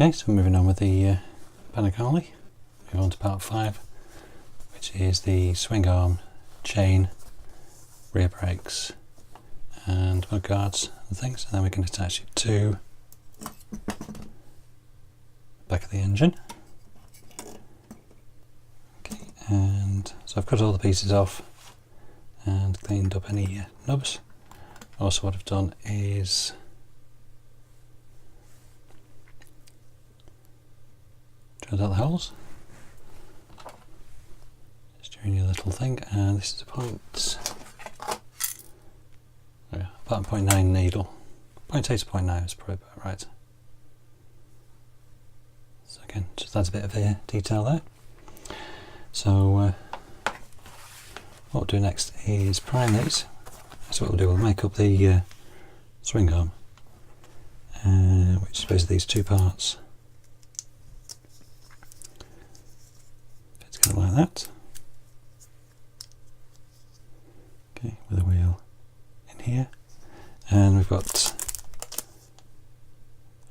Okay, so moving on with the Panigale, move on to part 5, which is the swing arm, chain, rear brakes and mud guards and things, and then we can attach it to the back of the engine. Okay, and so I've cut all the pieces off and cleaned up any nubs. Also what I've done is drilled out the holes. Just doing your little thing, and this is a about 0.9 needle. 0.8 to 0.9 is probably about right. So again, just adds a bit of detail there. So what we'll do next is prime these. So what we'll do, we'll make up the swing arm, which is basically these two parts. Fit together like that. Okay, with a wheel in here, and we've got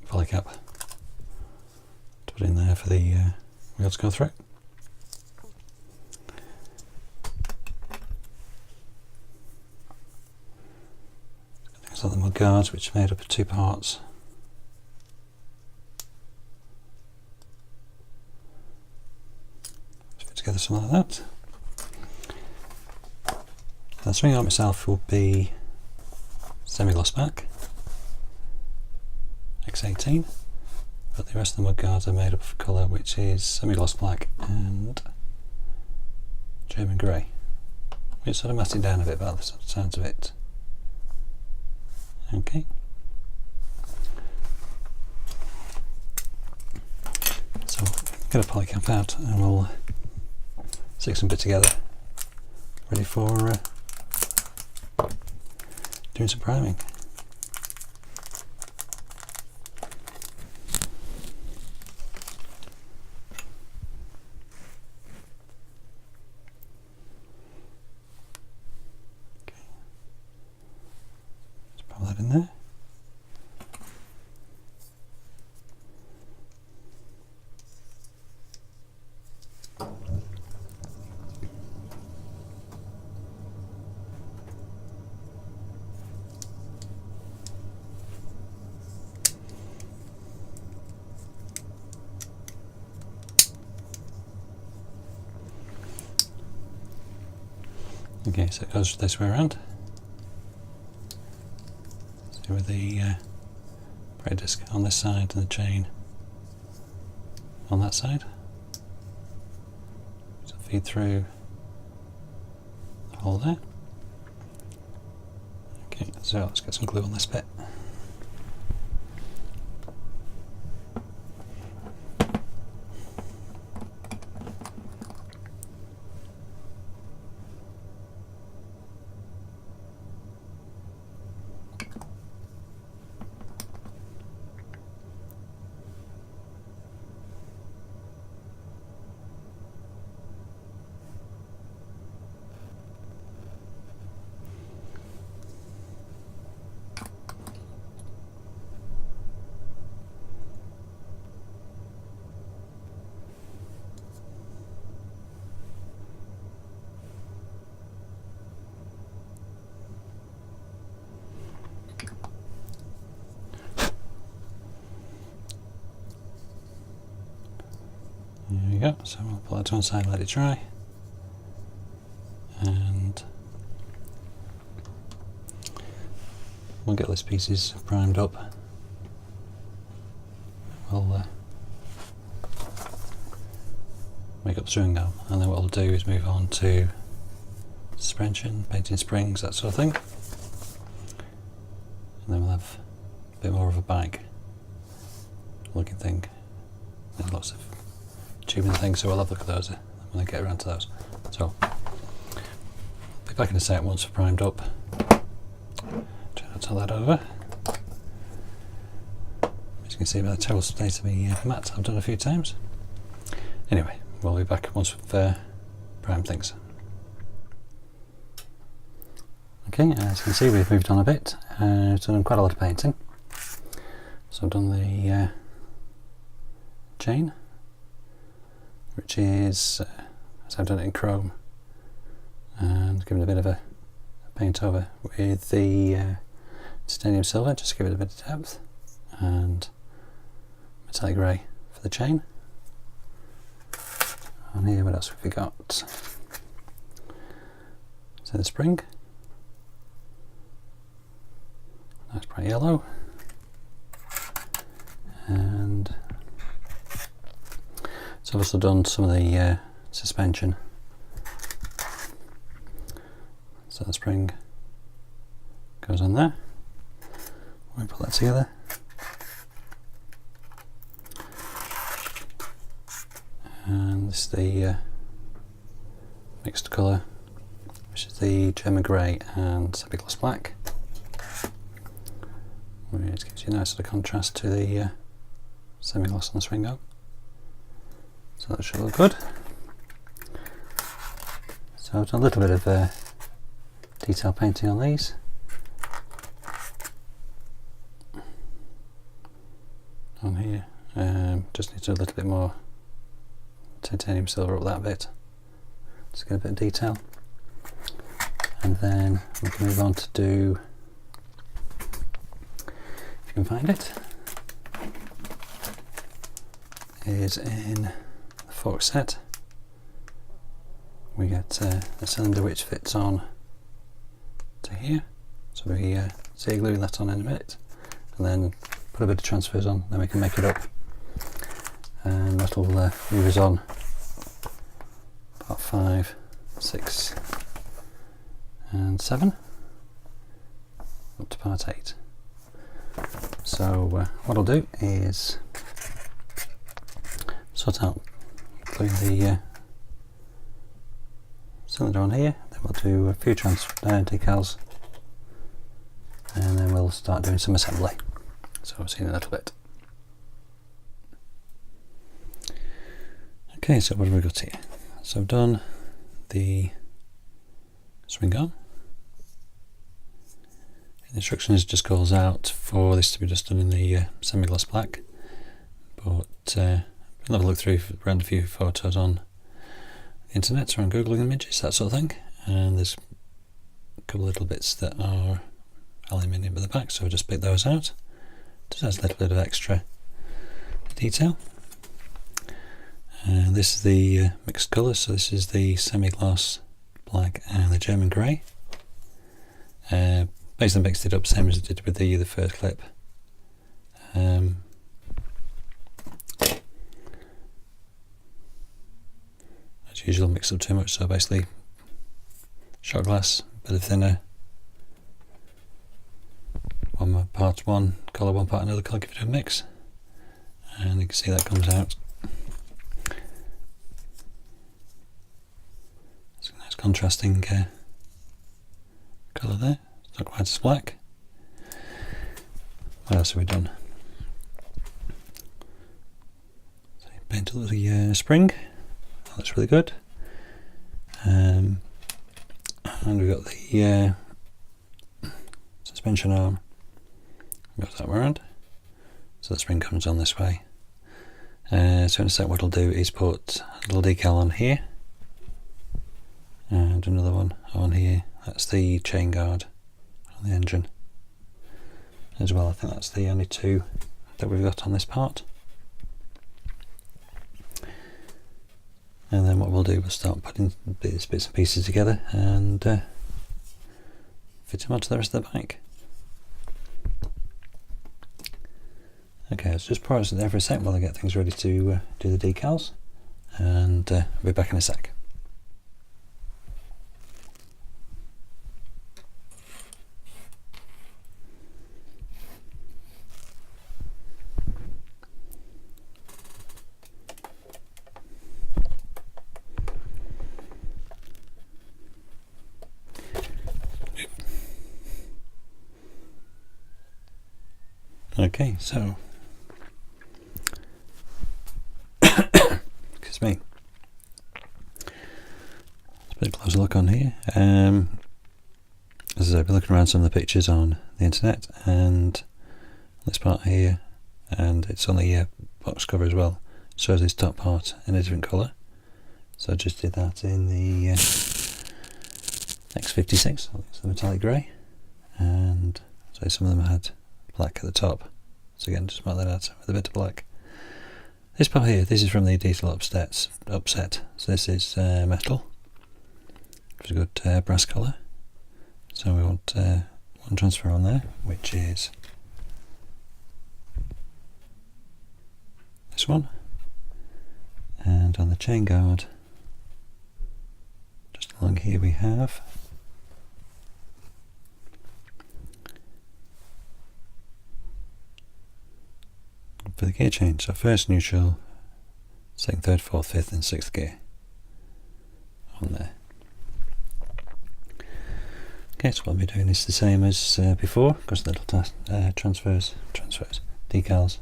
a poly cap to put in there for the wheel to go through. Things like the mud guards, which are made up of two parts. Just fit together something like that. The swing arm itself will be semi-gloss black, X18, but the rest of the mud guards are made up of colour which is semi-gloss black and German grey, which sort of mats it down a bit by the sounds of it. Okay. So get a poly cap out and we'll stick some bit together, ready for doing some priming. Okay. Just pop that in there. Okay, so it goes this way around. So with the brake disc on this side and the chain on that side. So feed through the hole there. Okay, so let's get some glue on this bit. There we go, so we'll pull that to one side and let it dry. And we'll get these pieces primed up. We'll make up the swing arm, and then what we'll do is move on to suspension, painting springs, that sort of thing. And then we'll have a bit more of a bike looking thing. There's lots of tubing things, so we'll have a look at those when I get around to those. So I'll be back in a sec once we're primed up. Try not to that over. As you can see by the terrible state of my mat, I've done a few times. Anyway, we'll be back once we've primed things. Okay, as you can see, we've moved on a bit. I've done quite a lot of painting. So I've done the chain, which is, as I've done it in chrome, and given a bit of a paint over with the titanium silver, just to give it a bit of depth, and metallic grey for the chain. On here, what else have we got? So the spring, nice bright yellow, and so I've also done some of the suspension. So the spring goes on there. We'll put that together. And this is the mixed colour, which is the German grey and semi-gloss black, which gives you a nice sort of contrast to the semi-gloss on the swing arm. So that should look good. So I've done a little bit of detail painting on these. On here, just need to do a little bit more titanium silver up that bit, just get a bit of detail, and then we can move on to do, if you can find it, is in the fork set. We get a cylinder which fits on to here, so we see gluing that on in a minute, and then put a bit of transfers on, then we can make it up, and that'll move us on part 5, 6 and 7 up to part 8. So what I'll do is sort out gluing the cylinder on here, then we'll do a few decals, and then we'll start doing some assembly. So I'll see you in a little bit. Okay, so what have we got here? So I've done the swing arm. The instructions just calls out for this to be just done in the semi-gloss black, but I'll have a look through around a few photos on the internet or on Googling images, that sort of thing, and there's a couple of little bits that are aluminium at the back, so I'll just pick those out. Just adds a little bit of extra detail. And this is the mixed colours, so this is the semi-gloss black and the German grey. Basically mixed it up same as I did with the first clip. As usual, mix up too much, so basically shot glass, a bit of thinner, one part one colour, one part another colour, give it a mix, and you can see that comes out. It's a nice contrasting colour there. It's not quite as black. What else have we done? So paint a little spring. That looks really good. And we've got the suspension arm. Got that around, so the spring comes on this way. So in a sec what I'll do is put a little decal on here and another one on here. That's the chain guard on the engine as well. I think that's the only two that we've got on this part. And then what we'll do, we'll start putting these bits and pieces together and fit them onto the rest of the bike. Okay, let's just pause it there for a sec while I get things ready to do the decals, and I'll be back in a sec. Okay, so excuse me. Let's put a closer look on here. As I said, I've been looking around some of the pictures on the internet, and this part here, and it's on the box cover as well, shows this top part in a different colour. So I just did that in the X56, it's the metallic grey, and so some of them had black at the top. So again, just mark that out with a bit of black. This part here, this is from the detail upset. So this is metal. It's a good brass colour. So we want one transfer on there, which is this one. And on the chain guard, just along here we have for the gear change, so first neutral, second, third, fourth, fifth and sixth gear on there. Okay, so what I'll be doing is the same as before, because the little transfers, decals.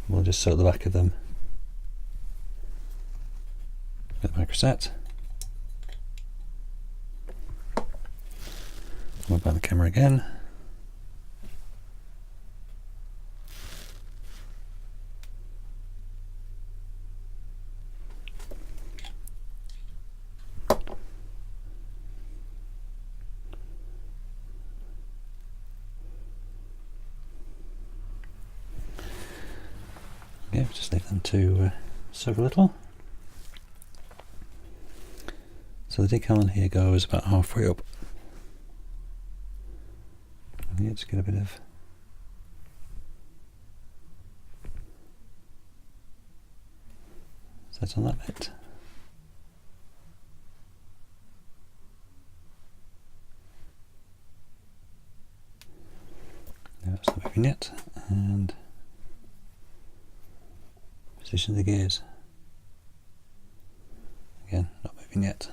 We'll just sort the back of them with the microset. We'll back the camera again. Okay, just leave them to soak a little. So the decal on here goes about halfway up. And here just get a bit of set on that bit. That's not moving yet, and position the gears. Again, not moving yet.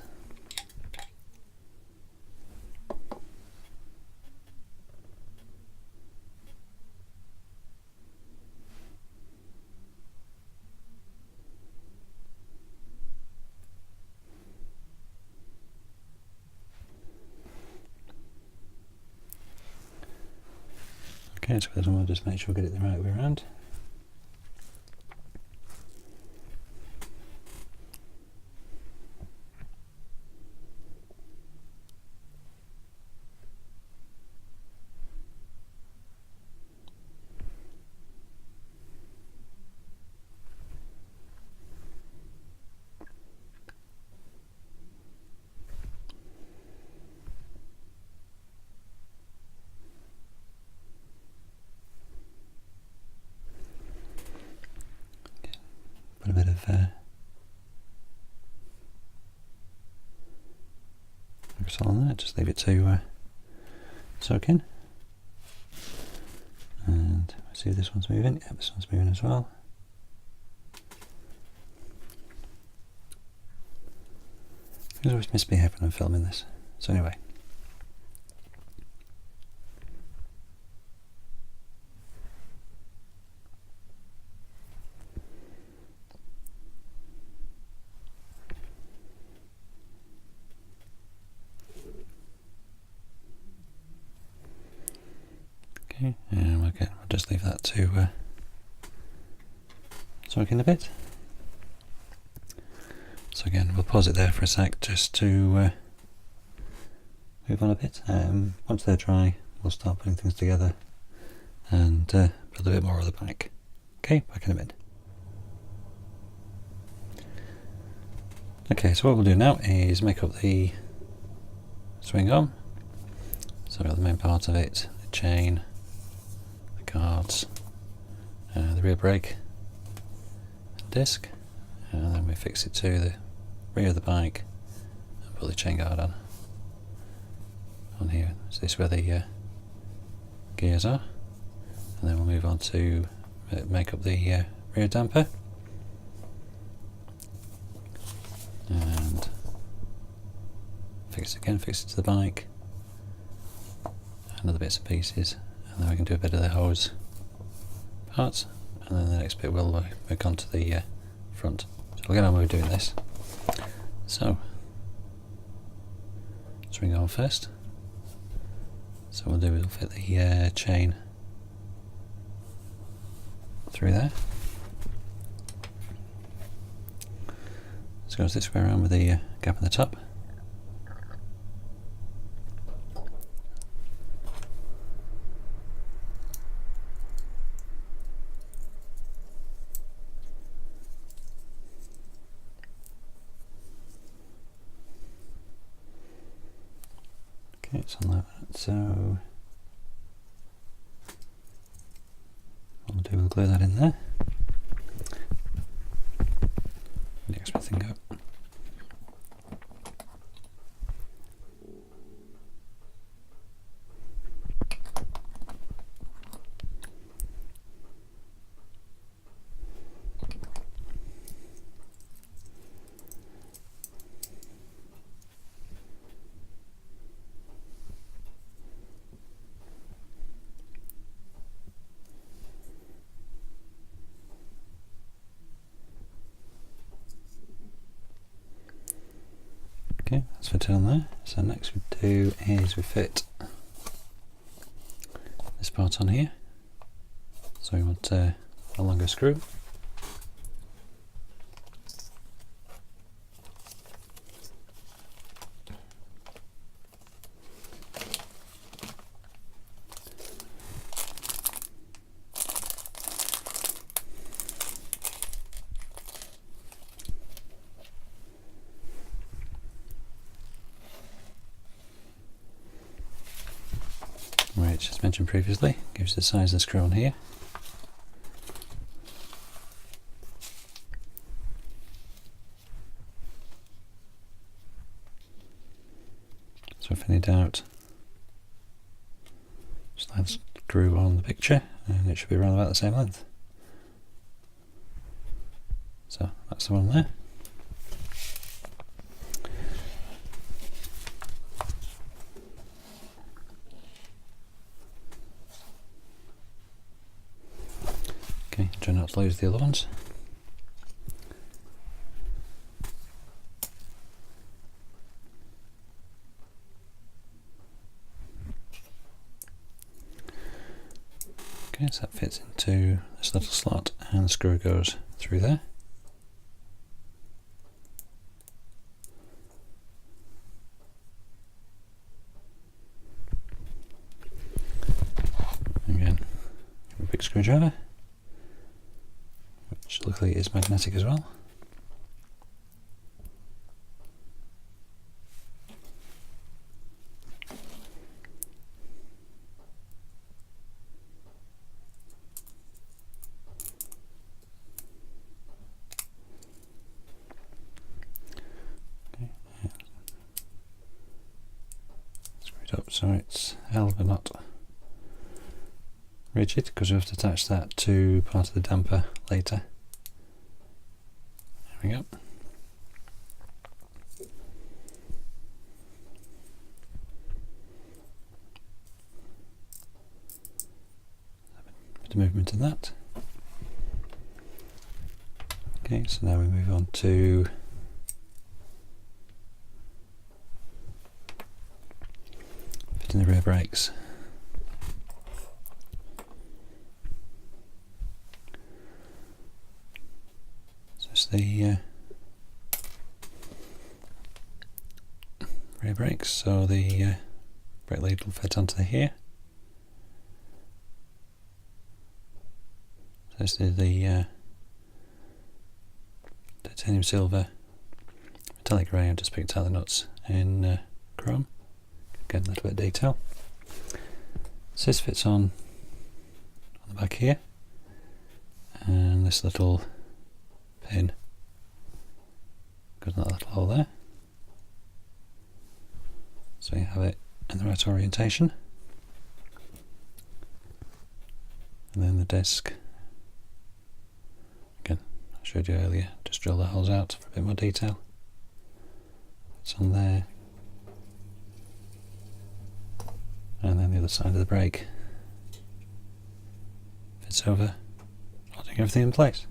Okay, so this one we'll just make sure we get it the right way around. Put a bit of focus on that, just leave it to soak in. And see if this one's moving. Yeah, this one's moving as well. I always misbehave when I'm filming this. So anyway. Okay, and again, we'll just leave that to soak in a bit. So again, we'll pause it there for a sec just to move on a bit. Once they're dry, we'll start putting things together and build a bit more of the bike. Okay, back in a bit. Okay, so what we'll do now is make up the swing arm. So we've got the main part of it, the chain, the guards, the rear brake, the disc, and then we fix it to the rear of the bike and put the chain guard on here. So this is where the gears are, and then we'll move on to make up the rear damper and fix it to the bike and other bits and pieces, and then we can do a bit of the hose parts, and then the next bit we'll work on to the front. So we'll get on with doing this. So swing arm first. So what we'll do is we'll fit the chain through there. So it goes this way around with the gap in the top. Okay, it's on that, so what we'll do, we'll glue that in there. Next thing go. Okay, that's fitted on there. So next we do is we fit this part on here. So we want a longer screw. Which, as mentioned previously, gives the size of the screw on here. So if any doubt, just like the screw on the picture, and it should be around about the same length. So that's the one there. Okay, try not to lose the other ones. Okay, so that fits into this little slot and the screw goes through there. Again, a big screwdriver, which luckily is magnetic as well. Screwed up so it's held but not rigid, because we have to attach that to part of the damper later. There we go. Bit of movement in that. Okay, so now we move on to fitting the rear brakes. So it's the rear brakes, so the brake lead will fit onto here. So this is the titanium silver, metallic grey. I've just picked out the nuts in chrome. Get a little bit of detail. So this fits on the back here, and this little pin goes in that little hole there. So you have it in the right orientation. And then the disc, again, I showed you earlier, just drill the holes out for a bit more detail. It's on there. And then the other side of the brake fits over, holding everything in place.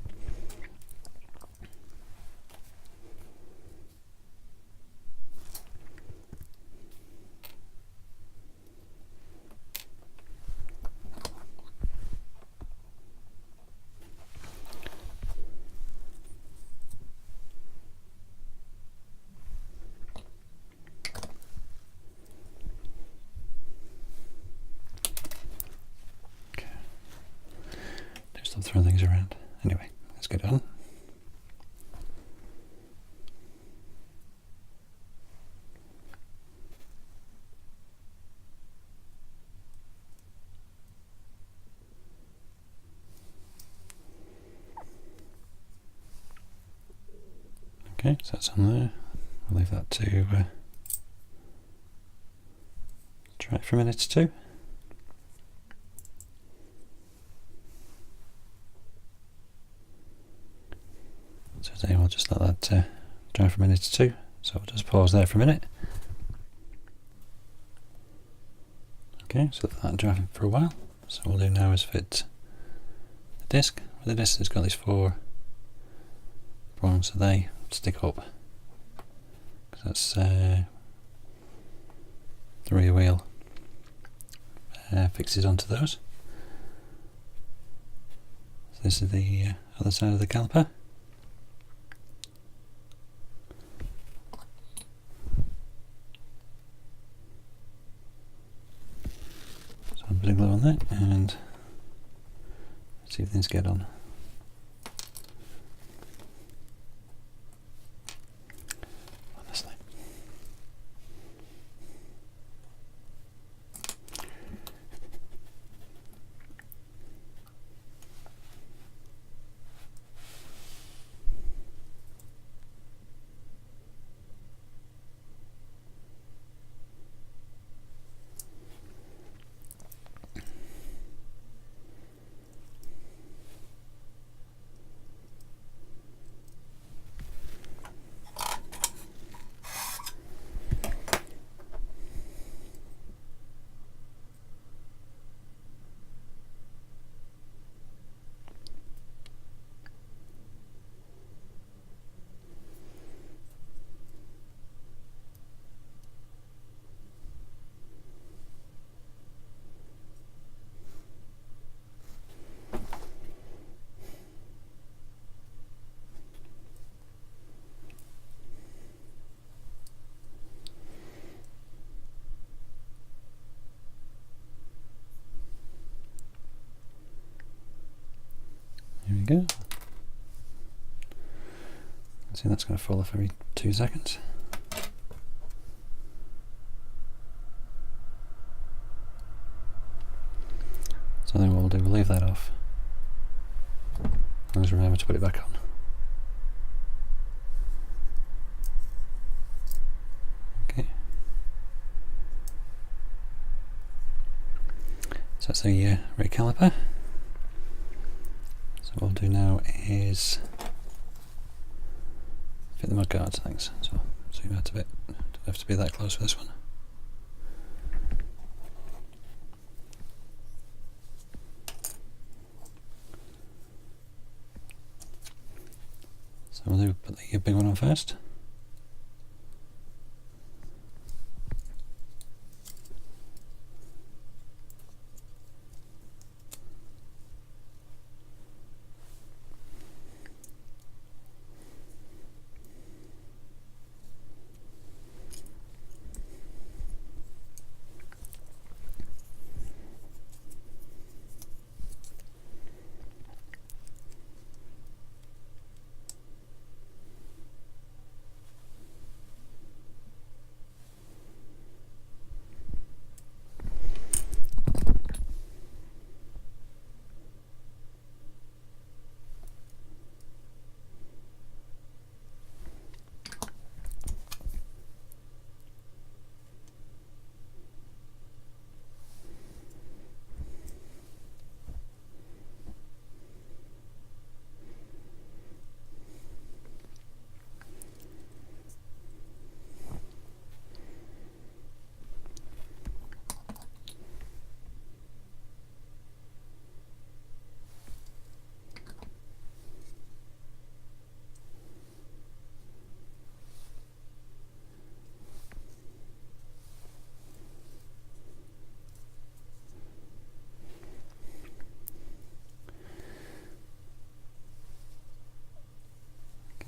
throw things around. Anyway, let's get on. Okay, so that's on there. I'll leave that to dry for a minute or two. So today we'll just let that dry for a minute or two. So we'll just pause there for a minute. Okay, so let that dry for a while. So what we'll do now is fit the disc. The disc has got these 4 prongs, so they stick up. Because that's the rear wheel fixes onto those. So this is the other side of the caliper. So I'm putting glue on that and see if things get on. Honestly. Here we go. See, that's going to fall off every 2 seconds. So then what we'll do, we'll leave that off. As long as we remember to put it back on. Okay. So that's the rear caliper. So what we'll do now is fit the mud guards, thanks. So I'll zoom out a bit. Don't have to be that close for this one. So we'll put the big one on first.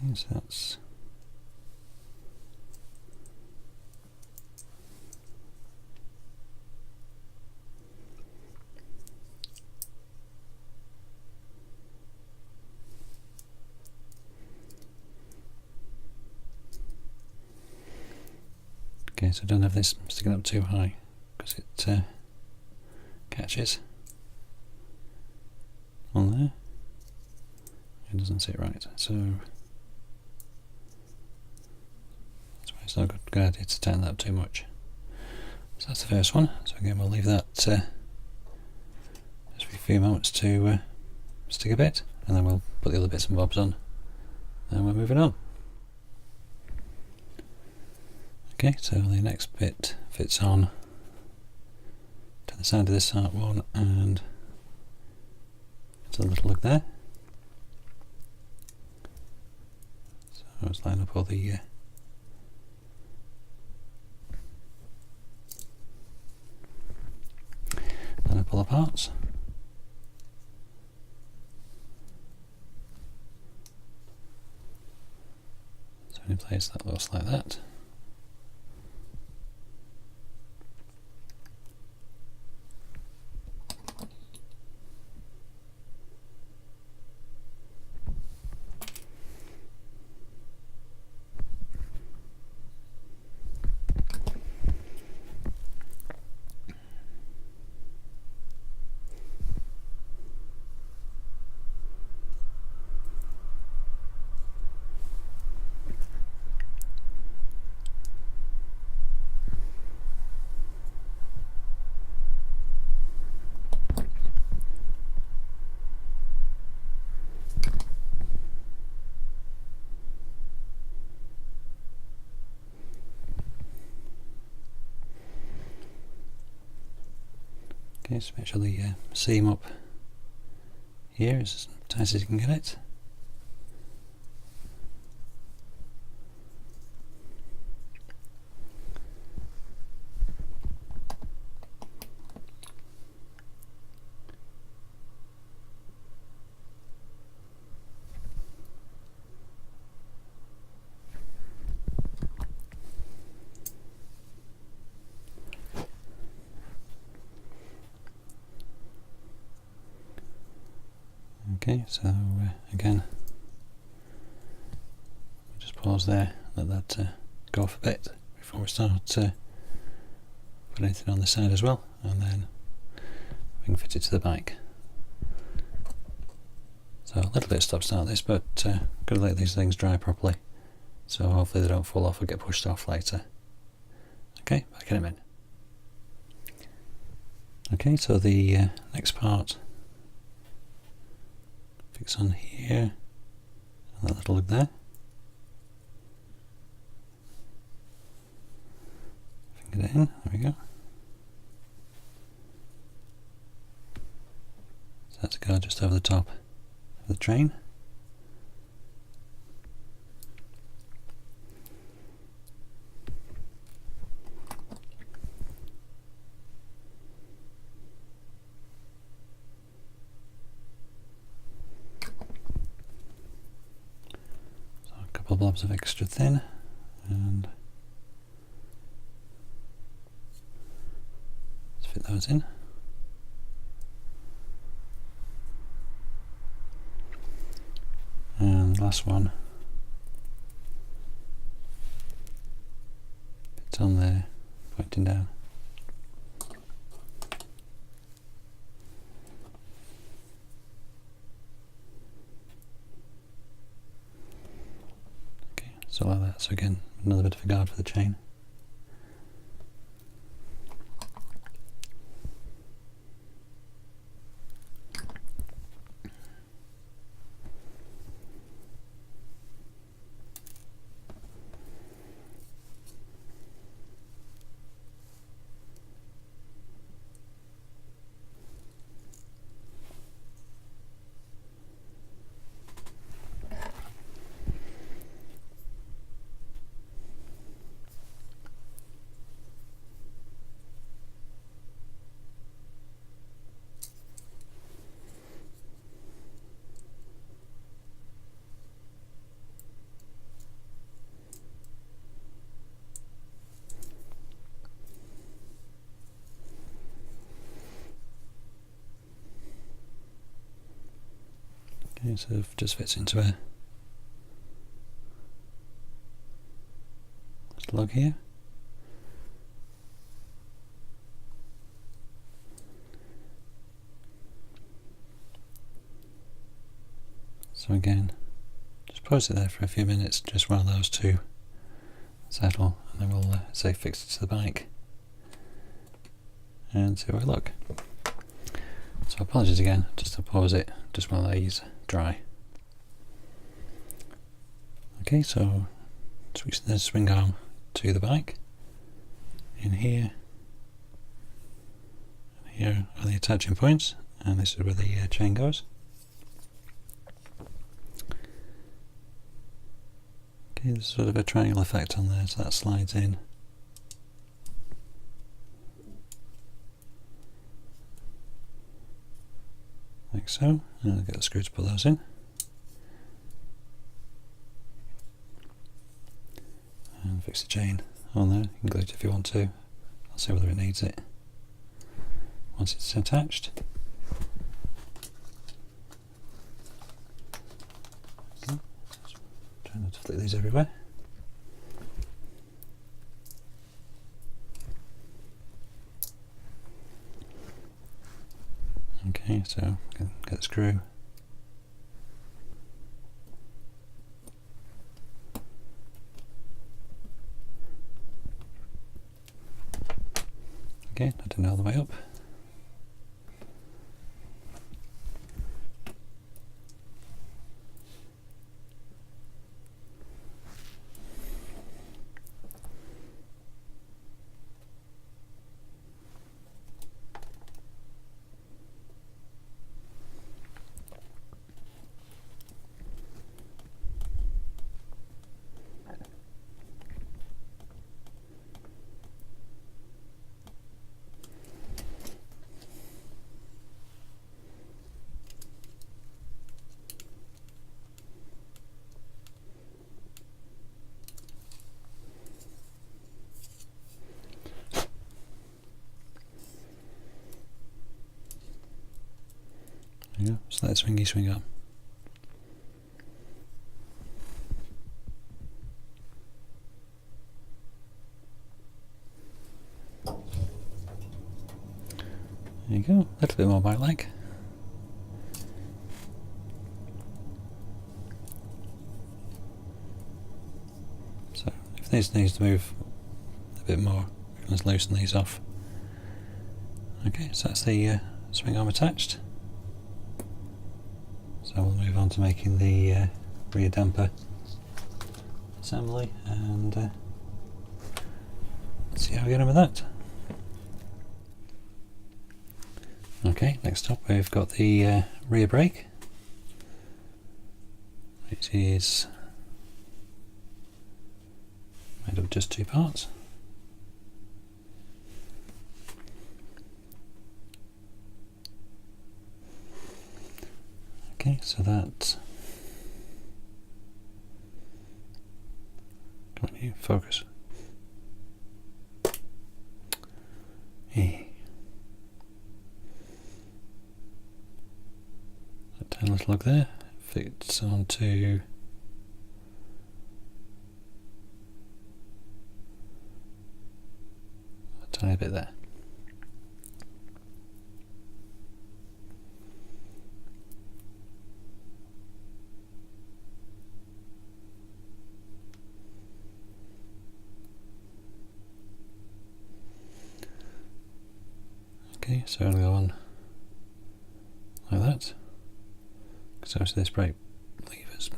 Okay, so that's Okay, so don't have this sticking up too high because it catches on there. It doesn't sit right, so that's why it's not a good idea to tighten that up too much. So that's the first one. So again, we'll leave that just for a few moments to stick a bit, and then we'll put the other bits and bobs on, and we're moving on. Okay, so the next bit fits on to the side of this part one, and it's a little look there. So let's line up all the parts. So in place that looks like that. Okay, so make sure the seam up here is as tight as you can get it. Okay, so again, we'll just pause there, let that go off a bit before we start put anything on the side as well, and then we can fit it to the bike. So a little bit of stop start this, but got to let these things dry properly, so hopefully they don't fall off or get pushed off later. Okay, back in a minute. Okay, so the next part fix on here, and that little look there. Finger it in, there we go. So that's go just over the top of the train. Blobs of extra thin, and let's fit those in. And the last one fits on there, pointing down. So like that. So again, another bit of a guard for the chain. Okay, so it just fits into a slug here. So again, just pause it there for a few minutes just while those two settle, and then we'll say fix it to the bike and see how we look. So apologies again, just to pause it just while these dry. Okay, so switch the swing arm to the bike. In here, and here are the attaching points, and this is where the chain goes. Okay, there's sort of a triangle effect on there, so that slides in. Like so, and I'll get the screw to put those in. And fix the chain on there. You can glue it if you want to. I'll see whether it needs it once it's attached. Okay. Try not to flick these everywhere. Okay, so get the screw. Okay, not doing it all the way up. There you go, so that's swing arm. There you go, a little bit more bike-like. So if this needs to move a bit more, we can just loosen these off. Okay, so that's the swing arm attached. So we'll move on to making the rear damper assembly, and let's see how we get on with that. Okay, next up we've got the rear brake, which is made of just two parts. Okay, so that, come on you, focus. That tiny little lug there fits onto a tiny bit there. Okay, so I'll go on like that, because obviously this brake levers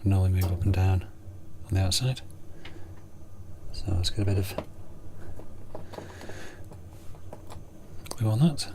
normally move up and down on the outside, so let's get a bit of glue on that.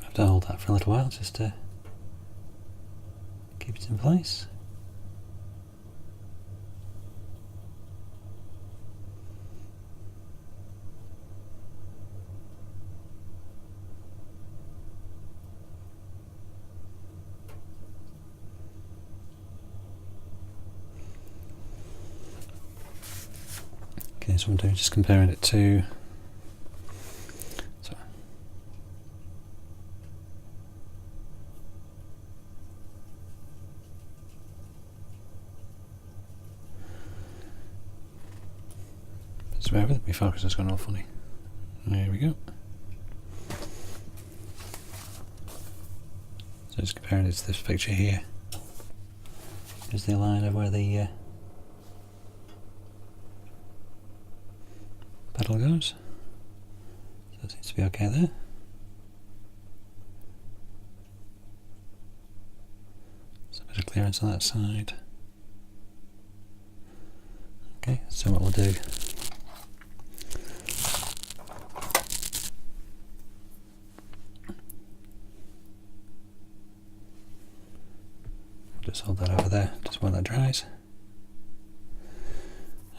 Have to hold that for a little while just to keep it in place. Okay, so I'm doing just comparing it to. So, just bear with me, focus has gone all funny. There we go. So just comparing it to this picture here. Here's the line of where the pedal goes. So it seems to be okay there. So a bit of clearance on that side. Okay, so what we'll do, just hold that over there just while that dries.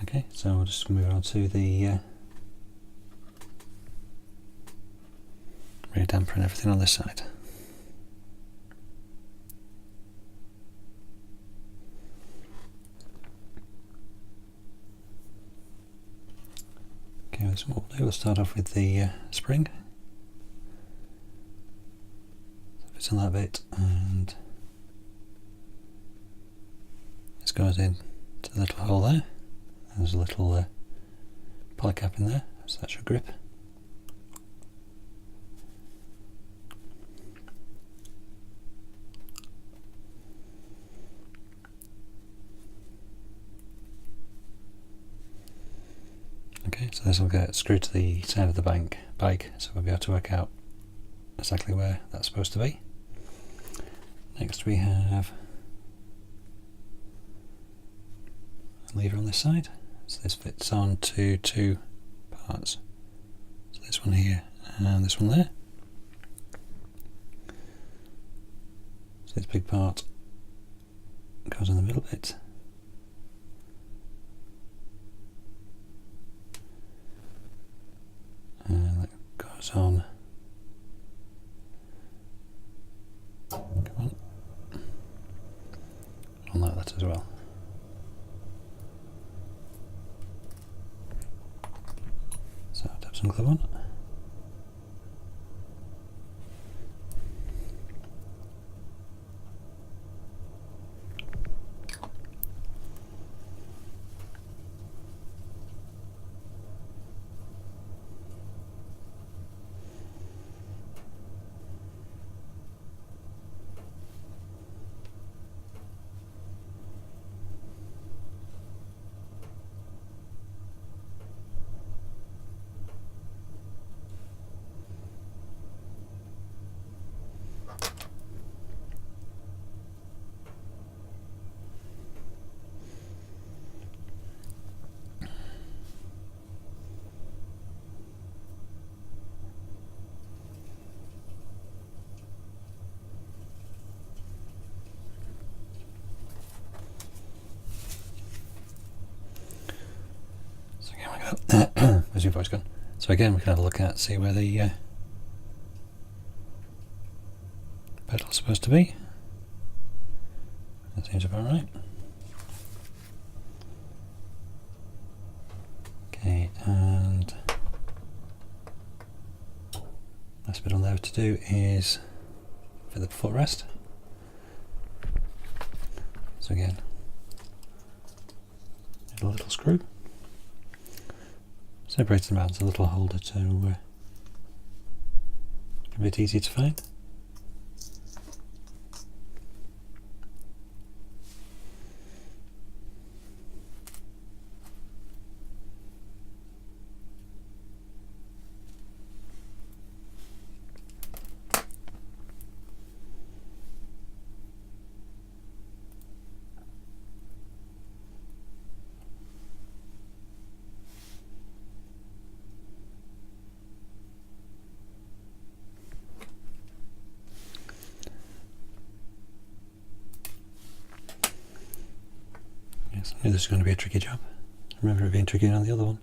Okay, so we'll just move on to the rear damper and everything on this side. Okay, so what we'll do, we'll start off with the spring. So if it's on that bit, and this goes in to the little hole there. There's a little poly cap in there, so that should grip. Okay, so this will get screwed to the side of the bike, so we'll be able to work out exactly where that's supposed to be. Next we have a lever on this side, so this fits on to two parts. So this one here and this one there. So this big part goes in the middle bit. And that goes on. Come on like that as well. So tap some glue on. Where's your voice gone? So again, we can have a look at, see where the pedal's supposed to be. That seems about right. Okay, and last bit on there to do is for the footrest. So again, a little screw. Separates them out as a little holder to a bit easy to find. Yes, I knew this was going to be a tricky job. I remember it being tricky on the other one.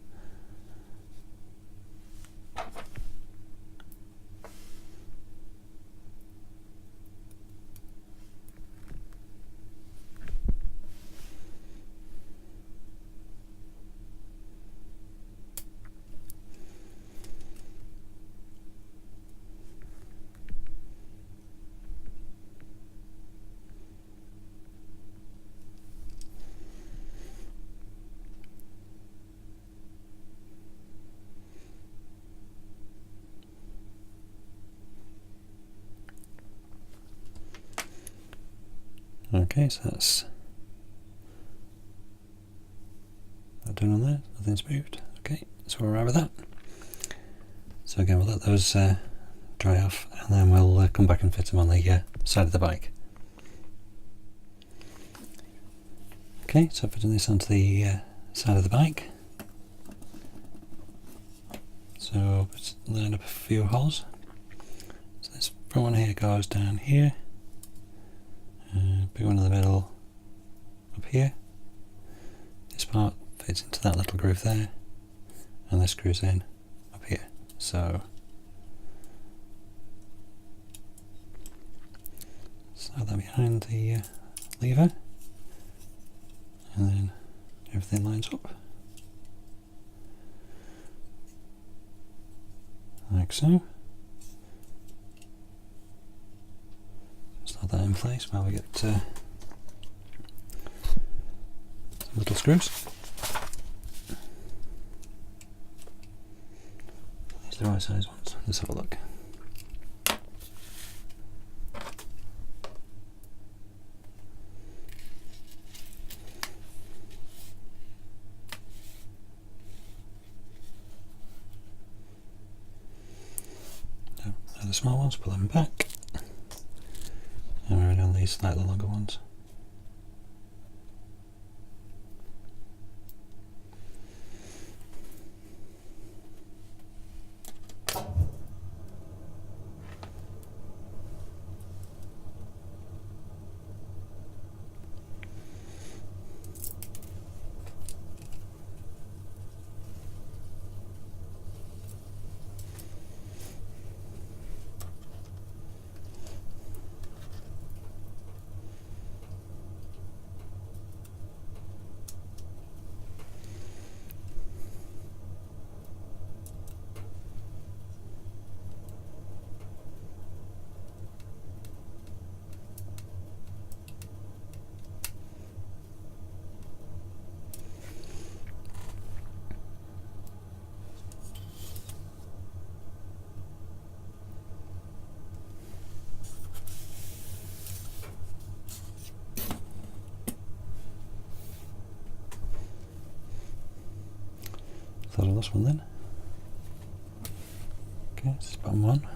Okay, so that's that done on there, nothing's moved. Okay, so we're alright with that. So again, we'll let those dry off, and then we'll come back and fit them on the side of the bike. Okay, so putting this onto the side of the bike. So let's line up a few holes. So this front one here goes down here, big one in the middle up here. This part fits into that little groove there, and this screws in up here. So slide that behind the lever, and then everything lines up like so. Slide that in place while we get some little screws. These are the right size ones. Let's have a look. The small ones, pull them back, and we're in on these slightly longer ones. Thought of this one then. Okay, this is bottom one.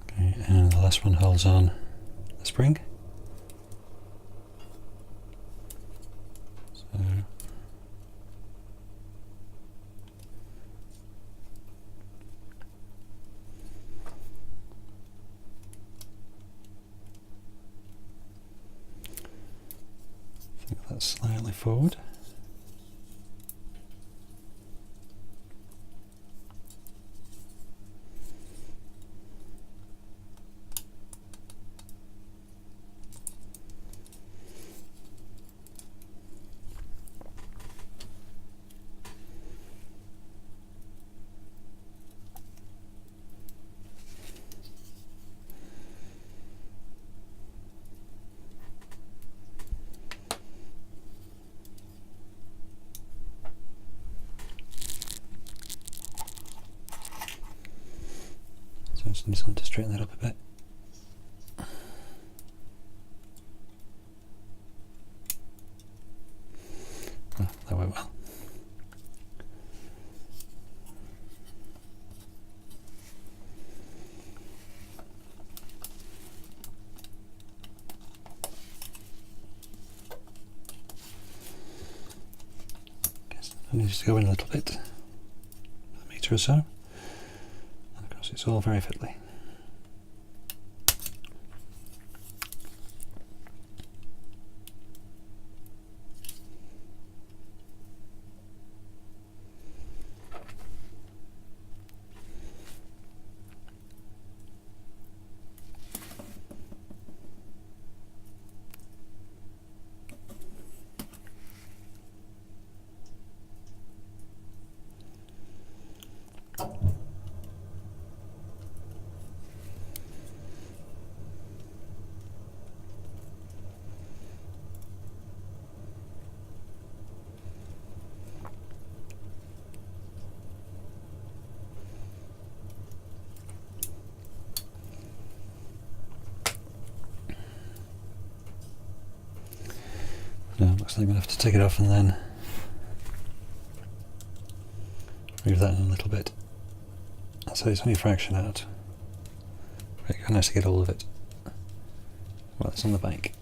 Okay, and the last one holds on the spring. So I think that's slightly forward. So I just need to straighten that up a bit. Oh, that went well. Guess I need to go in a little bit, a metre or so, and of course it's all very fiddly. Looks like I'm going to have to take it off and then move that in a little bit. So it's only a fraction out. But you can't actually get all of it. Well, it's on the bike.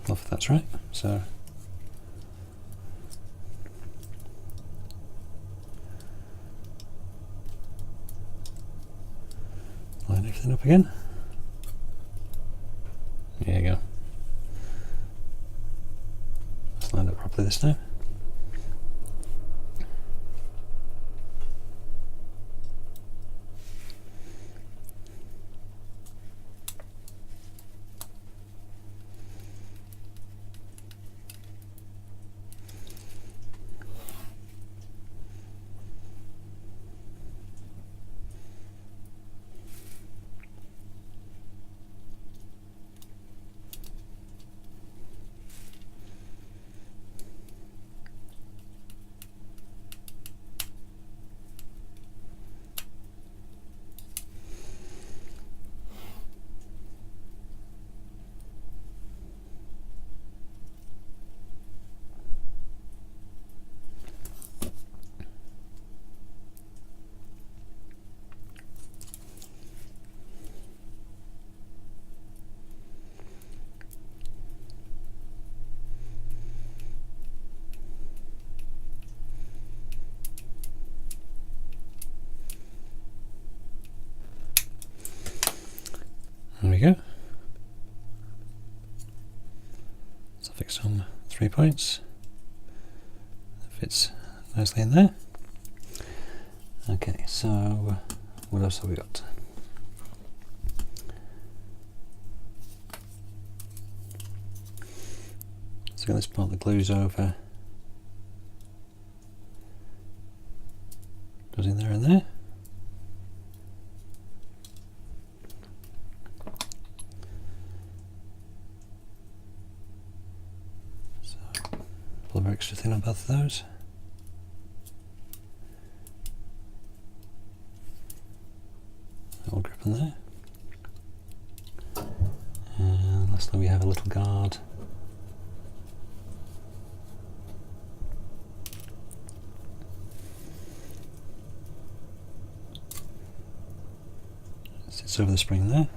If that's right. So line everything up again. There you go. Let's line up properly this time. There we go. So fixed on 3 points. That fits nicely in there. Okay, so what else have we got? So this part that glues over goes in there and there. So pull them extra thin on both of those. That will grip in there. And lastly we have a little guard. Sits over the spring there.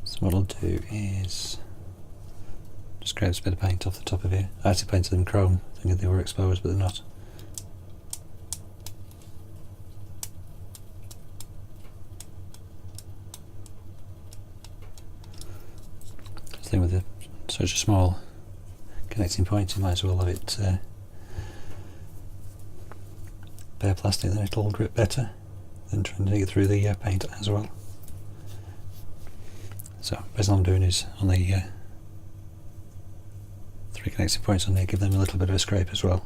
So what I'll do is just scrape a bit of paint off the top of here. I actually painted them chrome, thinking they were exposed, but they're not. The thing with such a small connecting point, you might as well have it bare plastic, then it'll grip better than trying to dig it through the paint as well. So best I'm doing is on the 3 connecting points on there, give them a little bit of a scrape as well.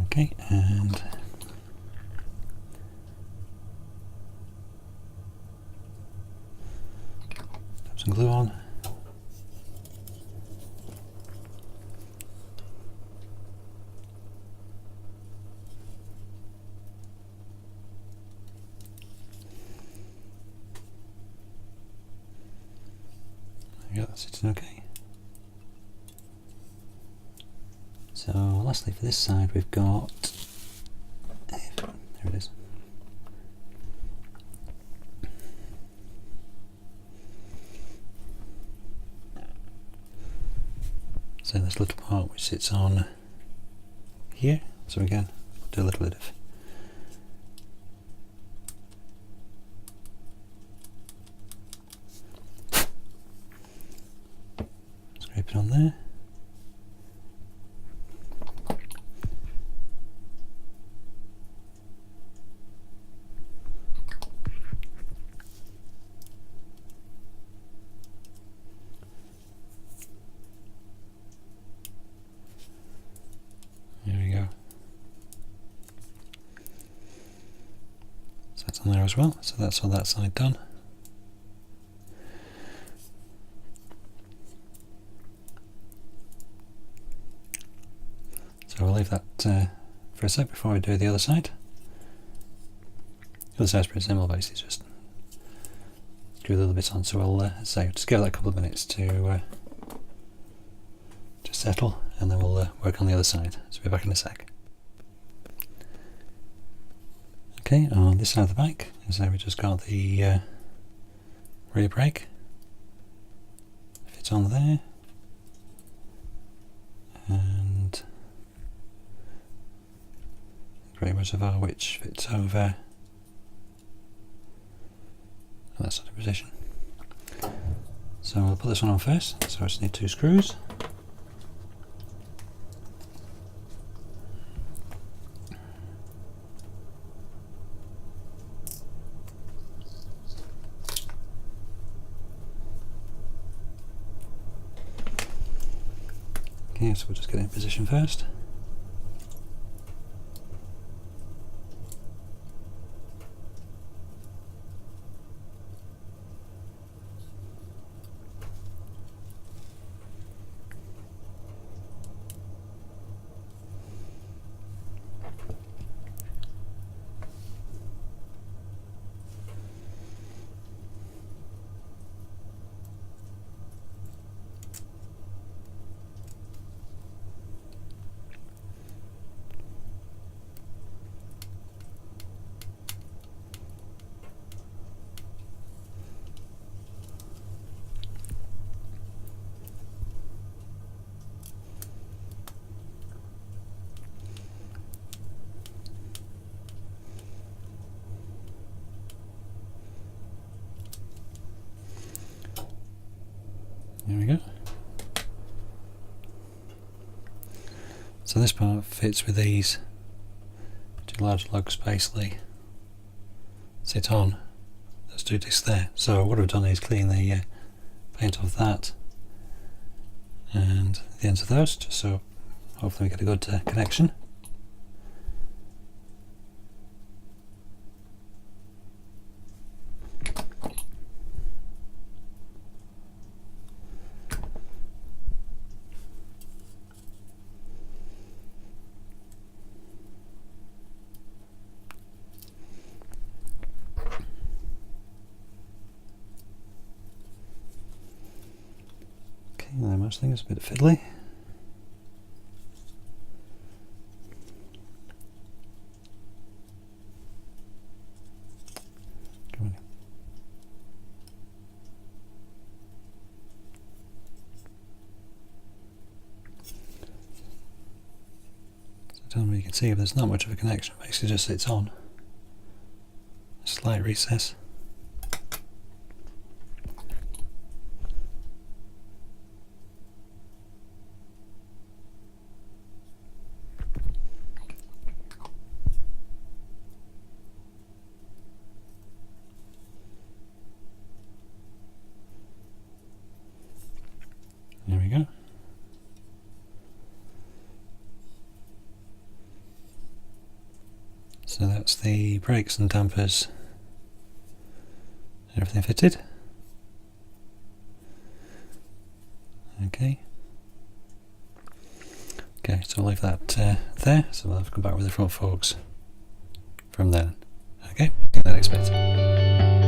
Okay, and put some glue on. There you go, that's sitting okay. So lastly for this side we've got, there it is. So this little part which sits on here, so again do a little bit of scrape it on there. That's on there as well, so that's all that side done. So we'll leave that for a sec before we do the other side. The other side's pretty simple, basically just screw the little bit on, so we'll just give that a couple of minutes to settle, and then we'll work on the other side. So we'll be back in a sec. Okay, on this side of the bike, so we just got the rear brake. Fits on there, and brake reservoir which fits over that sort of position. So we'll put this one on first, so I just need 2 screws. Okay, so we'll just get it in position first. There we go. So this part fits with these 2 large lugs basically sit on. There's 2 discs there. So what I've done is clean the paint off that and the ends of those, just so hopefully we get a good connection. The most thing is a bit fiddly. Come on. So tell me, you can see if there's not much of a connection, it basically just sits on a slight recess. There we go. So that's the brakes and dampers, everything fitted. Okay. Okay, so I'll leave that there, so we'll have to come back with the front forks from then. Okay, see you in the next bit.